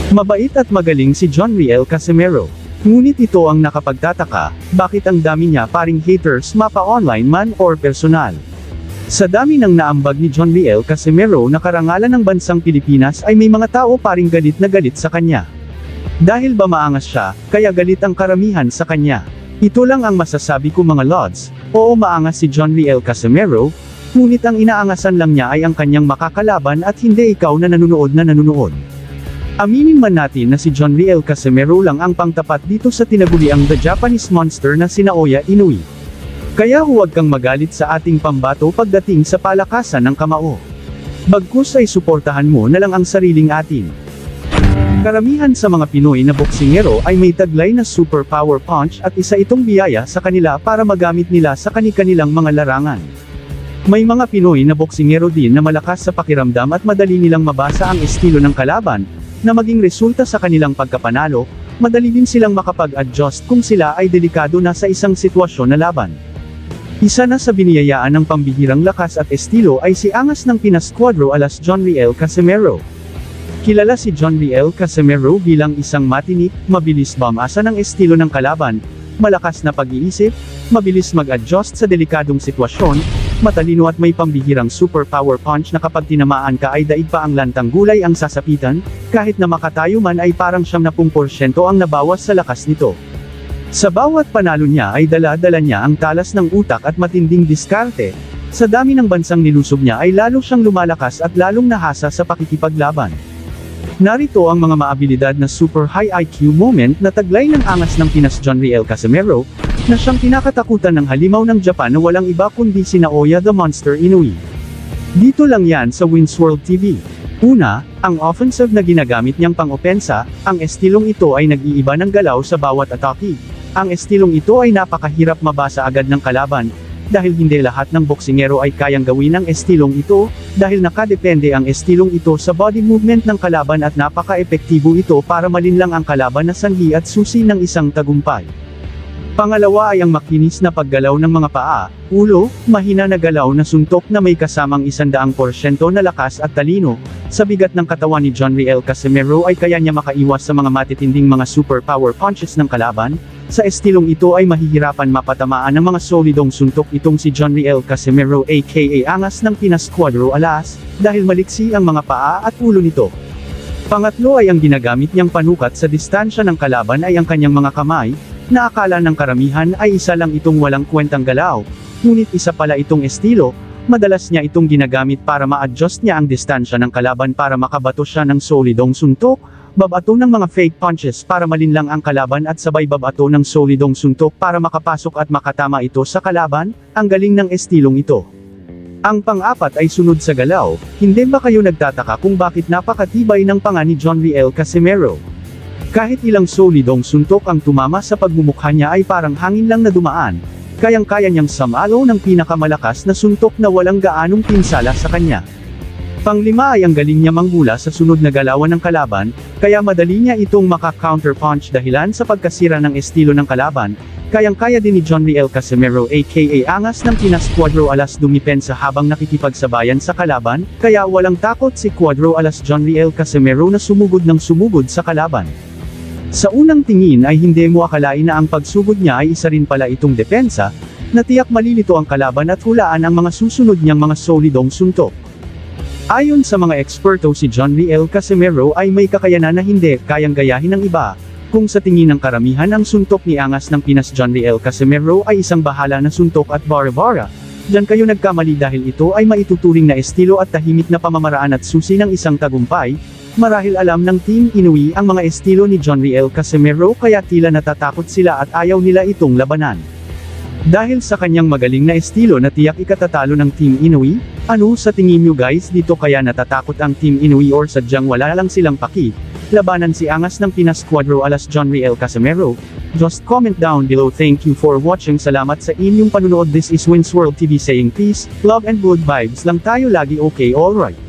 Mabait at magaling si John Riel Casimero. Ngunit ito ang nakapagtataka, bakit ang dami niya paring haters mapa online man or personal. Sa dami ng naambag ni John Riel Casimero na karangalan ng bansang Pilipinas ay may mga tao paring galit na galit sa kanya. Dahil ba maangas siya, kaya galit ang karamihan sa kanya. Ito lang ang masasabi ko mga lods, oo maangas si John Riel Casimero, ngunit ang inaangasan lang niya ay ang kanyang makakalaban at hindi ikaw na nanunood. Aminin man natin na si John Riel Casimero lang ang pangtapat dito sa tinaguliang The Japanese Monster na si Naoya Inoue. Kaya huwag kang magalit sa ating pambato pagdating sa palakasan ng kamao. Bagkus ay suportahan mo na lang ang sariling atin. Karamihan sa mga Pinoy na boksingero ay may taglay na super power punch at isa itong biyaya sa kanila para magamit nila sa kani-kanilang mga larangan. May mga Pinoy na boksingero din na malakas sa pakiramdam at madali nilang mabasa ang estilo ng kalaban, na maging resulta sa kanilang pagkapanalo, madali din silang makapag-adjust kung sila ay delikado na sa isang sitwasyon na laban. Isa na sa biniyayaan ng pambihirang lakas at estilo ay si angas ng Pinas Cuadro alas John Riel Casimero. Kilala si John Riel Casimero bilang isang matinik, mabilis bumasa ng estilo ng kalaban, malakas na pag-iisip, mabilis mag-adjust sa delikadong sitwasyon, matalino at may pambihirang super power punch na kapag tinamaan ka ay daig pa ang lantang gulay ang sasapitan, kahit na makatayo man ay parang 70% ang nabawas sa lakas nito. Sa bawat panalo niya ay dala-dala niya ang talas ng utak at matinding diskarte, sa dami ng bansang nilusob niya ay lalo siyang lumalakas at lalong nahasa sa pakikipaglaban. Narito ang mga maabilidad na super high IQ moment na taglay ng angas ng Pinas John Riel Casimero, na siyang kinakatakutan ng halimaw ng Japan na walang iba kundi si Naoya the Monster Inoue. Dito lang yan sa Wins World TV. Una, ang offensive na ginagamit niyang pang-opensa, ang estilong ito ay nag-iiba ng galaw sa bawat atake. Ang estilong ito ay napakahirap mabasa agad ng kalaban, dahil hindi lahat ng boksingero ay kayang gawin ang estilong ito, dahil nakadepende ang estilong ito sa body movement ng kalaban at napaka-epektibo ito para malinlang ang kalaban na sanhi at susi ng isang tagumpay. Pangalawa ay ang makinis na paggalaw ng mga paa, ulo, mahina na galaw na suntok na may kasamang 100% na lakas at talino. Sa bigat ng katawan ni John Riel Casimero ay kaya niya makaiwas sa mga matitinding mga super power punches ng kalaban. Sa estilong ito ay mahihirapan mapatamaan ng mga solidong suntok itong si John Riel Casimero aka angas ng Pinas Cuadro alas, dahil maliksi ang mga paa at ulo nito. Pangatlo ay ang ginagamit niyang panukat sa distansya ng kalaban ay ang kanyang mga kamay, na akala ng karamihan ay isa lang itong walang kwentang galaw, ngunit isa pala itong estilo, madalas niya itong ginagamit para ma-adjust niya ang distansya ng kalaban para makabato siya ng solidong suntok, babato ng mga fake punches para malinlang ang kalaban at sabay babato ng solidong suntok para makapasok at makatama ito sa kalaban, ang galing ng estilong ito. Ang pang-apat ay sunod sa galaw, hindi ba kayo nagtataka kung bakit napakatibay ng panga ni John Riel Casimero? Kahit ilang solidong suntok ang tumama sa pagmumukha niya ay parang hangin lang na dumaan, kayang-kaya niyang samalo ng pinakamalakas na suntok na walang gaanong pinsala sa kanya. Panglima ay ang galing niya manghula sa sunod na galawan ng kalaban, kaya madali niya itong maka-counterpunch dahilan sa pagkasira ng estilo ng kalaban, kayang-kaya din ni John Riel Casimero aka angas ng Pinas Cuadro alas dumipensa habang nakikipagsabayan sa kalaban, kaya walang takot si Cuadro alas John Riel Casimero na sumugod ng sumugod sa kalaban. Sa unang tingin ay hindi mo akalain na ang pagsugod niya ay isa rin pala itong depensa, na tiyak malilito ang kalaban at hulaan ang mga susunod niyang mga solidong suntok. Ayon sa mga eksperto si John Riel Casimero ay may kakayanan na hindi kayang gayahin ng iba, kung sa tingin ng karamihan ang suntok ni angas ng Pinas John Riel Casimero ay isang bahala na suntok at bara-bara, diyan kayo nagkamali dahil ito ay maituturing na estilo at tahimik na pamamaraan at susi ng isang tagumpay. Marahil alam ng Team Inoue ang mga estilo ni John Riel Casimero kaya tila natatakot sila at ayaw nila itong labanan. Dahil sa kanyang magaling na estilo na tiyak ikatatalo ng Team Inoue, ano sa tingin nyo guys dito kaya natatakot ang Team Inoue or sadyang wala lang silang paki? Labanan si angas ng Pinas Cuadro alas John Riel Casimero? Just comment down below. Thank you for watching. Salamat sa inyong panunood. This is Wins World TV saying peace, love and good vibes lang tayo lagi. Okay, alright.